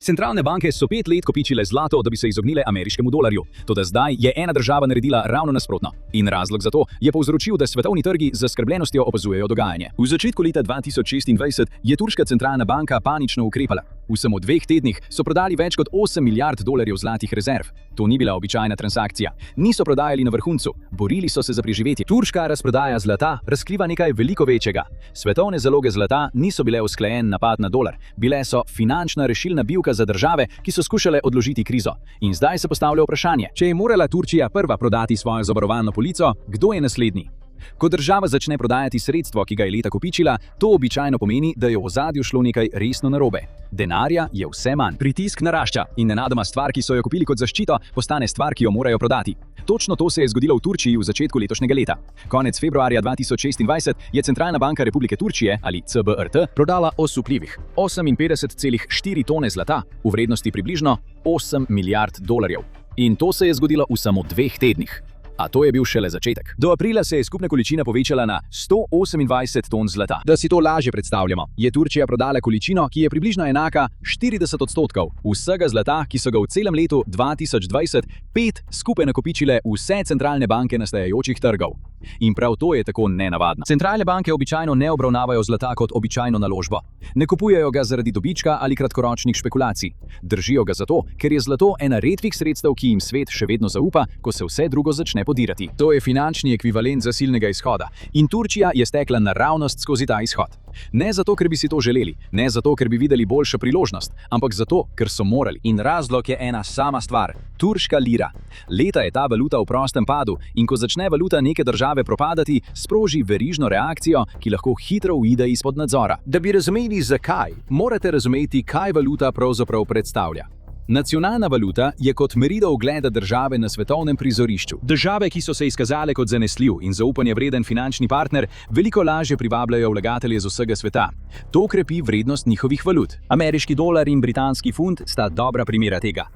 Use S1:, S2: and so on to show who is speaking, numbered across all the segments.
S1: Centralne banke so 5 let kopičile zlato, da bi se izognile ameriškemu dolarju. Toda zdaj je ena država naredila ravno nasprotno. In razlog za to je povzročil, da svetovni trgi z zaskrbljenostjo opazujejo dogajanje. V začetku leta 2026 je turška centralna banka panično ukrepala. V samo 2 tednih so prodali več kot 8 milijard dolarjev zlatih rezerv. To ni bila običajna transakcija. Niso prodajali na vrhuncu, borili so se za preživetje. Turška razprodaja zlata razkriva nekaj veliko večjega. Svetovne zaloge zlata niso bile usklajen napad na dolar, bile so finančna rešilna bilka za države, ki so skušale odložiti krizo. In zdaj se postavlja vprašanje, če je morala Turčija prva prodati svojo zavarovalno polico, kdo je naslednji? Ko država začne prodajati sredstvo, ki ga je leta kopičila, to običajno pomeni, da je v ozadju šlo nekaj resno narobe. Denarja je vse manj, pritisk narašča in nenadoma stvar, ki so jo kupili kot zaščito, postane stvar, ki jo morajo prodati. Točno to se je zgodilo v Turčiji v začetku letošnjega leta. Konec februarja 2026 je Centralna banka Republike Turčije, ali CBRT, prodala osupljivih 58,4 tone zlata v vrednosti približno 8 milijard dolarjev. In to se je zgodilo v samo 2 tednih. A to je bil šele začetek. Do aprila se je skupna količina povečala na 128 ton zlata. Da si to lažje predstavljamo, je Turčija prodala količino, ki je približno enaka 40% vsega zlata, ki so ga v celem letu 2025 skupaj nakopičile vse centralne banke nastajajočih trgov. In prav to je tako nenavadno. Centralne banke običajno ne obravnavajo zlata kot običajno naložbo. Ne kupujejo ga zaradi dobička ali kratkoročnih špekulacij. Držijo ga zato, ker je zlato ena redkih sredstev, ki jim svet še vedno zaupa, ko se vse drugo začne podirati. To je finančni ekvivalent zasilnega izhoda. In Turčija je stekla naravnost skozi ta izhod. Ne zato, ker bi si to želeli, ne zato, ker bi videli boljšo priložnost, ampak zato, ker so morali. In razlog je ena sama stvar – turška lira. Leta je ta valuta v prostem padu in ko začne valuta neke države propadati, sproži verižno reakcijo, ki lahko hitro uide izpod nadzora. Da bi razumeli zakaj, morate razumeti, kaj valuta pravzaprav predstavlja. Nacionalna valuta je kot merilo ugleda države na svetovnem prizorišču. Države, ki so se izkazale kot zanesljiv in zaupanja vreden finančni partner, veliko lažje privabljajo vlagatelje z vsega sveta. To krepi vrednost njihovih valut. Ameriški dolar in britanski funt sta dobra primera tega.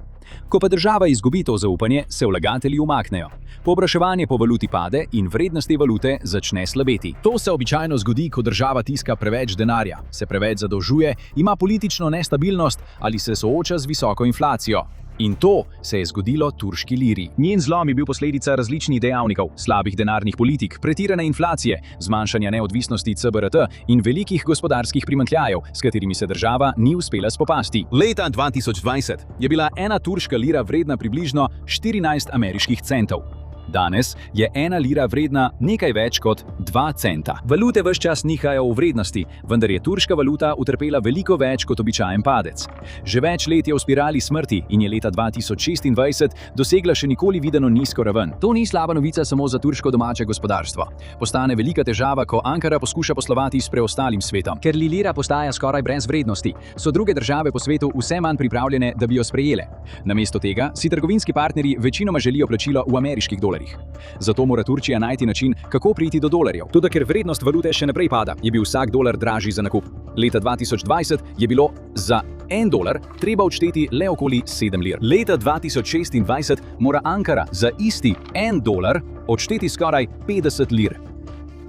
S1: Ko pa država izgubi to zaupanje, se vlagatelji umaknejo. Povpraševanje po valuti pade in vrednost te valute začne slabeti. To se običajno zgodi, ko država tiska preveč denarja, se preveč zadolžuje, ima politično nestabilnost ali se sooča z visoko inflacijo. In to se je zgodilo turški liri. Njen zlom je bil posledica različnih dejavnikov, slabih denarnih politik, pretirane inflacije, zmanjšanja neodvisnosti CBRT in velikih gospodarskih primanjkljajev, s katerimi se država ni uspela spopasti. Leta 2020 je bila ena turška lira vredna približno 14 ameriških centov. Danes je ena lira vredna nekaj več kot 2 centa. Valute ves čas nihajo v vrednosti, vendar je turška valuta utrpela veliko več kot običajen padec. Že več let je v spirali smrti in je leta 2026 dosegla še nikoli videno nizko raven. To ni slaba novica samo za turško domače gospodarstvo. Postane velika težava, ko Ankara poskuša poslovati s preostalim svetom. Ker lira postaja skoraj brez vrednosti, so druge države po svetu vse manj pripravljene, da bi jo sprejele. Namesto tega si trgovinski partnerji večinoma želijo plačilo v ameriških dolarjih. Zato mora Turčija najti način, kako priti do dolarjev. Toda ker vrednost valute še naprej pada, je bil vsak dolar dražji za nakup. Leta 2020 je bilo za $1 treba odšteti le okoli 7 lir. Leta 2026 mora Ankara za isti $1 odšteti skoraj 50 lir.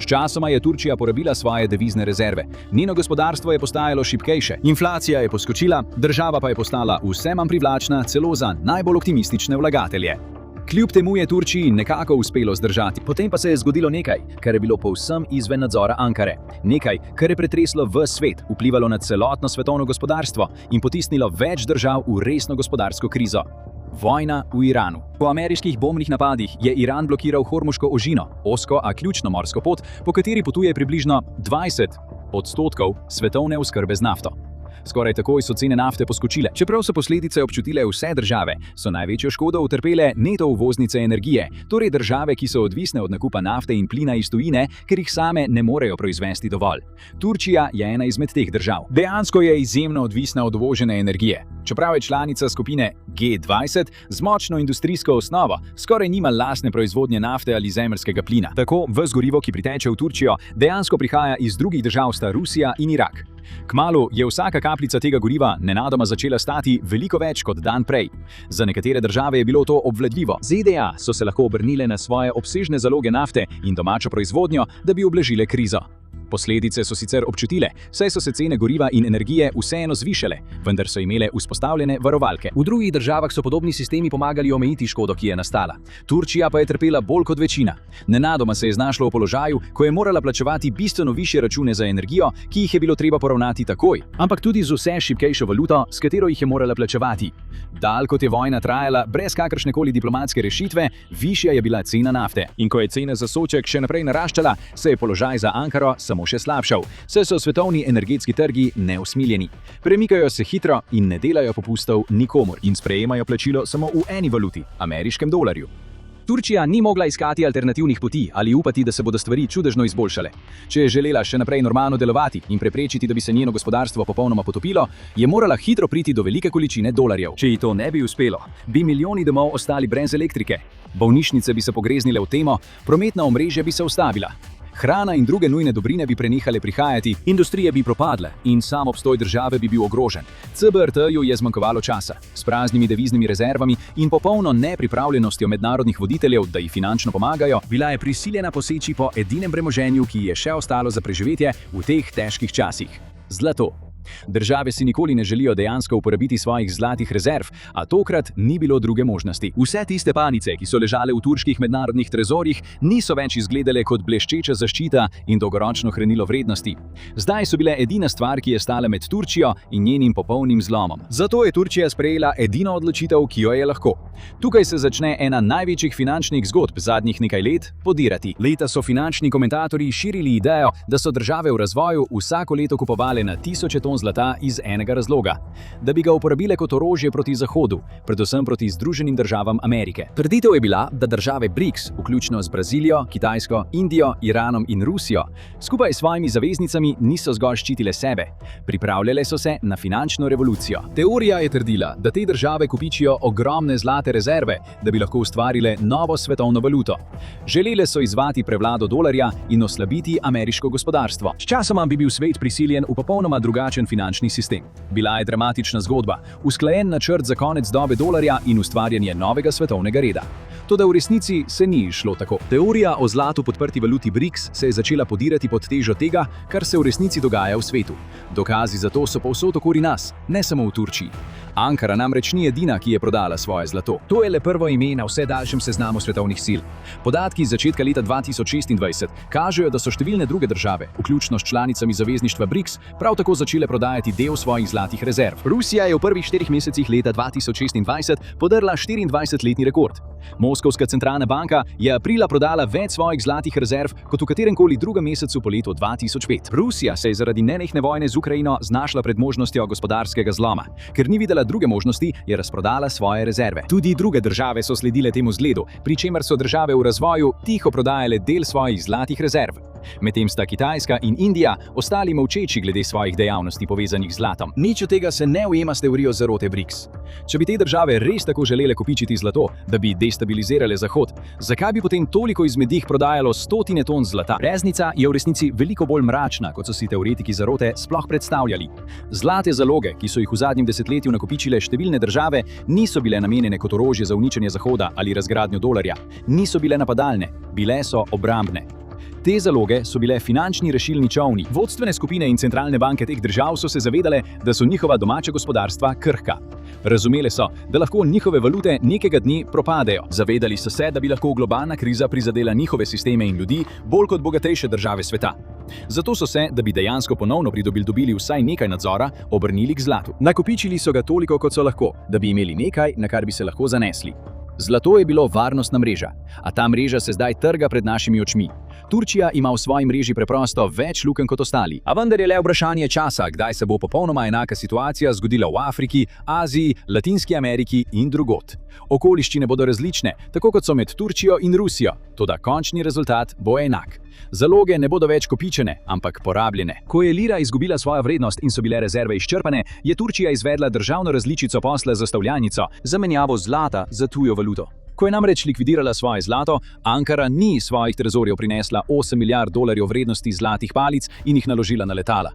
S1: Sčasoma je Turčija porabila svoje devizne rezerve. Njeno gospodarstvo je postajalo šibkejše, inflacija je poskočila, država pa je postala vse manj privlačna celo za najbolj optimistične vlagatelje. Kljub temu je Turčiji nekako uspelo zdržati. Potem pa se je zgodilo nekaj, kar je bilo povsem izven nadzora Ankare. Nekaj, kar je pretreslo ves svet, vplivalo na celotno svetovno gospodarstvo in potisnilo več držav v resno gospodarsko krizo. Vojna v Iranu. Po ameriških bombnih napadih je Iran blokiral Hormuško ožino, ozko, a ključno morsko pot, po kateri potuje približno 20% svetovne oskrbe z nafto. Skoraj takoj so cene nafte poskočile. Čeprav so posledice občutile vse države, so največjo škodo utrpele neto uvoznice energije, torej države, ki so odvisne od nakupa nafte in plina iz tujine, ker jih same ne morejo proizvesti dovolj. Turčija je ena izmed teh držav. Dejansko je izjemno odvisna od uvožene energije. Čeprav je članica skupine G20 z močno industrijsko osnovo, skoraj nima lastne proizvodnje nafte ali zemeljskega plina. Tako ves gorivo, ki priteče v Turčijo, dejansko prihaja iz drugih držav, sta Rusija in Irak. Kmalu je vsaka kapljica tega goriva nenadoma začela stati veliko več kot dan prej. Za nekatere države je bilo to obvladljivo. ZDA so se lahko obrnile na svoje obsežne zaloge nafte in domačo proizvodnjo, da bi ublažile krizo. Posledice so sicer občutile, saj so se cene goriva in energije vseeno zvišale, vendar so imele vzpostavljene varovalke.
S2: V drugih državah so podobni sistemi pomagali omejiti škodo, ki je nastala. Turčija pa je trpela bolj kot večina. Nenadoma se je znašla v položaju, ko je morala plačevati bistveno višje račune za energijo, ki jih je bilo treba poravnati takoj, ampak tudi z vse šibkejšo valuto, s katero jih je morala plačevati. Dalj kot je vojna trajala, brez kakršnekoli diplomatske rešitve, višja je bila cena nafte. In ko je cena za sodček še naprej naraščala, se je položaj za Ankaro samo še slabšal, saj so svetovni energetski trgi neusmiljeni. Premikajo se hitro in ne delajo popustov nikomur in sprejemajo plačilo samo v eni valuti, ameriškem dolarju. Turčija ni mogla iskati alternativnih poti ali upati, da se bodo stvari čudežno izboljšale. Če je želela še naprej normalno delovati in preprečiti, da bi se njeno gospodarstvo popolnoma potopilo, je morala hitro priti do velike količine dolarjev. Če ji to ne bi uspelo, bi milijoni domov ostali brez elektrike, bolnišnice bi se pogreznile v temo, prometna omrežja bi se ustavila. Hrana in druge nujne dobrine bi prenehale prihajati, industrije bi propadle in sam obstoj države bi bil ogrožen. CBRT-ju je zmanjkovalo časa. S praznimi deviznimi rezervami in popolno nepripravljenostjo mednarodnih voditeljev, da ji finančno pomagajo, bila je prisiljena poseči po edinem premoženju, ki je še ostalo za preživetje v teh težkih časih – zlato. Države si nikoli ne želijo dejansko uporabiti svojih zlatih rezerv, a tokrat ni bilo druge možnosti. Vse tiste panice, ki so ležale v turških mednarodnih trezorjih, niso več izgledale kot bleščeča zaščita in dolgoročno hranilo vrednosti. Zdaj so bile edina stvar, ki je stala med Turčijo in njenim popolnim zlomom. Zato je Turčija sprejela edino odločitev, ki jo je lahko. Tukaj se začne ena največjih finančnih zgodb zadnjih nekaj let – podirati. Leta so finančni komentatorji širili idejo, da so države v razvoju vsako leto kupovale na tisoče ton zlata iz enega razloga, da bi ga uporabile kot orožje proti Zahodu, predvsem proti Združenim državam Amerike. Trditev je bila, da države BRICS, vključno z Brazilijo, Kitajsko, Indijo, Iranom in Rusijo, skupaj s svojimi zaveznicami niso zgolj ščitile sebe, pripravljale so se na finančno revolucijo. Teorija je trdila, da te države kopičijo ogromne zlate rezerve, da bi lahko ustvarile novo svetovno valuto. Želele so izzvati prevlado dolarja in oslabiti ameriško gospodarstvo. Sčasoma bi bil svet prisiljen v popolnoma drugačen finančni sistem. Bila je dramatična zgodba, usklajen načrt za konec dobe dolarja in ustvarjanje novega svetovnega reda. Toda v resnici se ni šlo tako. Teorija o zlatu podprti valuti BRICS se je začela podirati pod težo tega, kar se v resnici dogaja v svetu. Dokazi za to so povsod okoli nas, ne samo v Turčiji. Ankara namreč ni edina, ki je prodala svoje zlato. To je le prvo ime na vse daljšem seznamu svetovnih sil. Podatki iz začetka leta 2026 kažejo, da so številne druge države, vključno s članicami zavezništva BRICS, prav tako začele prodajati del svojih zlatih rezerv. Rusija je v prvih 4 mesecih leta 2026 podrla 24-letni rekord. Moskovska centralna banka je aprila prodala več svojih zlatih rezerv kot v kateremkoli drugem mesecu po letu 2005. Rusija se je zaradi nenehne vojne z Ukrajino znašla pred možnostjo gospodarskega zloma. Ker ni videla druge možnosti, je razprodala svoje rezerve. Tudi druge države so sledile temu zgledu, pri čemer so države v razvoju tiho prodajale del svojih zlatih rezerv. Medtem sta Kitajska in Indija ostali molčeči glede svojih dejavnosti povezanih z zlatom. Nič od tega se ne ujema s teorijo zarote BRICS. Če bi te države res tako želele kopičiti zlato, da bi destabilizirale Zahod, zakaj bi potem toliko izmed njih prodajalo stotine ton zlata? Resnica je v resnici veliko bolj mračna, kot so si teoretiki zarote sploh predstavljali. Zlate zaloge, ki so jih v zadnjem desetletju nakopičile številne države, niso bile namenjene kot orožje za uničenje Zahoda ali razgradnjo dolarja. Niso bile napadalne, bile so obrambne. Te zaloge so bile finančni rešilni čolni. Vodstvene skupine in centralne banke teh držav so se zavedale, da so njihova domača gospodarstva krhka. Razumele so, da lahko njihove valute nekega dne propadejo. Zavedali so se, da bi lahko globalna kriza prizadela njihove sisteme in ljudi bolj kot bogatejše države sveta. Zato so se, da bi dejansko ponovno dobili vsaj nekaj nadzora, obrnili k zlatu. Nakopičili so ga toliko, kot so lahko, da bi imeli nekaj, na kar bi se lahko zanesli. Zlato je bilo varnostna mreža, a ta mreža se zdaj trga pred našimi očmi. Turčija ima v svoji mreži preprosto več lukenj kot ostali. A vendar je le vprašanje časa, kdaj se bo popolnoma enaka situacija zgodila v Afriki, Aziji, Latinski Ameriki in drugod. Okoliščine bodo različne, tako kot so med Turčijo in Rusijo, toda končni rezultat bo enak. Zaloge ne bodo več kopičene, ampak porabljene. Ko je lira izgubila svojo vrednost in so bile rezerve izčrpane, je Turčija izvedla državno različico posla za stavljalnico, zamenjavo zlata za tujo valuto. Ko je namreč likvidirala svoje zlato, Ankara ni svojih trezorjev prinesla 8 milijard dolarjev vrednosti zlatih palic in jih naložila na letala.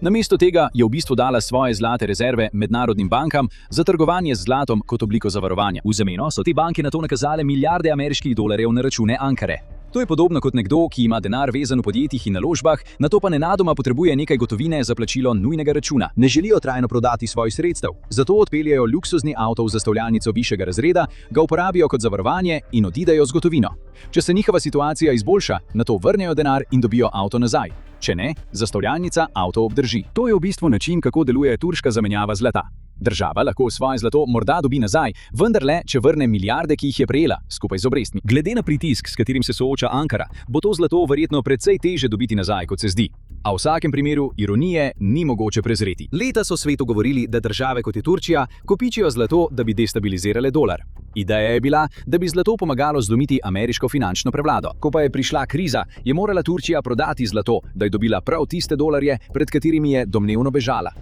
S2: Namesto tega je v bistvu dala svoje zlate rezerve mednarodnim bankam za trgovanje z zlatom kot obliko zavarovanja. V zameno so te banke nato nakazale milijarde ameriških dolarjev na račune Ankare. To je podobno kot nekdo, ki ima denar vezan v podjetjih in naložbah, nato pa nenadoma potrebuje nekaj gotovine za plačilo nujnega računa. Ne želijo trajno prodati svojih sredstev, zato odpeljejo luksuzni avto v zastavljalnico višjega razreda, ga uporabijo kot zavarovanje in odidejo z gotovino. Če se njihova situacija izboljša, nato vrnejo denar in dobijo avto nazaj. Če ne, zastavljalnica avto obdrži. To je v bistvu način, kako deluje turška zamenjava zlata. Država lahko svoje zlato morda dobi nazaj, vendar le, če vrne milijarde, ki jih je prejela, skupaj z obrestmi. Glede na pritisk, s katerim se sooča Ankara, bo to zlato verjetno precej teže dobiti nazaj, kot se zdi. A v vsakem primeru ironije ni mogoče prezreti. Leta so svetu govorili, da države kot je Turčija kopičijo zlato, da bi destabilizirale dolar. Ideja je bila, da bi zlato pomagalo zlomiti ameriško finančno prevlado. Ko pa je prišla kriza, je morala Turčija prodati zlato, da je dobila prav tiste dolarje, pred katerimi je domnevno bežala.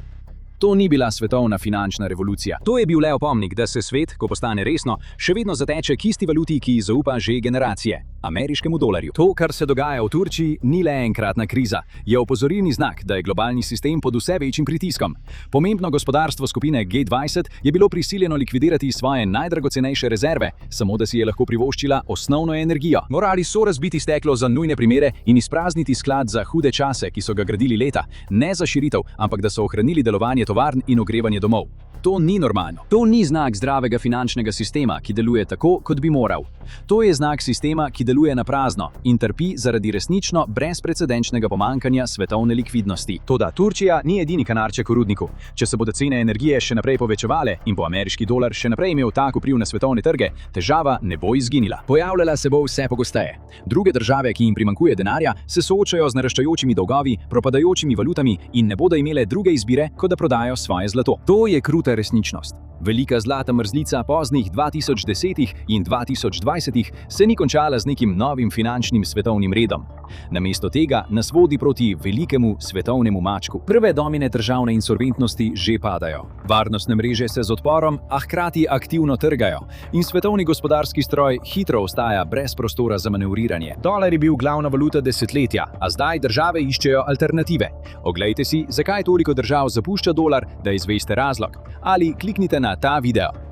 S2: To ni bila svetovna finančna revolucija. To je bil le opomnik, da se svet, ko postane resno, še vedno zateče k isti valuti, ki ji zaupa že generacije – ameriškemu dolarju. To, kar se dogaja v Turčiji, ni le enkratna kriza. Je opozorilni znak, da je globalni sistem pod vse večjim pritiskom. Pomembno gospodarstvo skupine G20 je bilo prisiljeno likvidirati svoje najdragocenejše rezerve, samo da si je lahko privoščila osnovno energijo. Morali so razbiti steklo za nujne primere in izprazniti sklad za hude čase, ki so ga gradili leta, ne za širitev, ampak da so ohranili delovanje tovarn in ogrevanje domov. To ni normalno. To ni znak zdravega finančnega sistema, ki deluje tako, kot bi moral. To je znak sistema, ki deluje na prazno in trpi zaradi resnično brezprecedenčnega pomankanja svetovne likvidnosti. Toda Turčija ni edini kanarček v rudniku. Če se bodo cene energije še naprej povečevale in bo ameriški dolar še naprej imel tak vpliv na svetovne trge, težava ne bo izginila. Pojavljala se bo vse pogosteje. Druge države, ki jim primanjkuje denarja, se soočajo z naraščajočimi dolgovi, propadajočimi valutami in ne bodo imele druge izbire, kot da prodajo svoje zlato. To je kruta resničnost. Velika zlata mrzlica poznih 2010 in 2020 se ni končala z nekim novim finančnim svetovnim redom. Namesto tega nas vodi proti velikemu svetovnemu mačku. Prve domine državne insolventnosti že padajo. Varnostne mreže se z odporom, a hkrati aktivno trgajo in svetovni gospodarski stroj hitro ostaja brez prostora za manevriranje. Dolar je bil glavna valuta desetletja, a zdaj države iščejo alternative. Oglejte si, zakaj toliko držav zapušča dolar, da izveste razlog. Ali kliknite na ta video.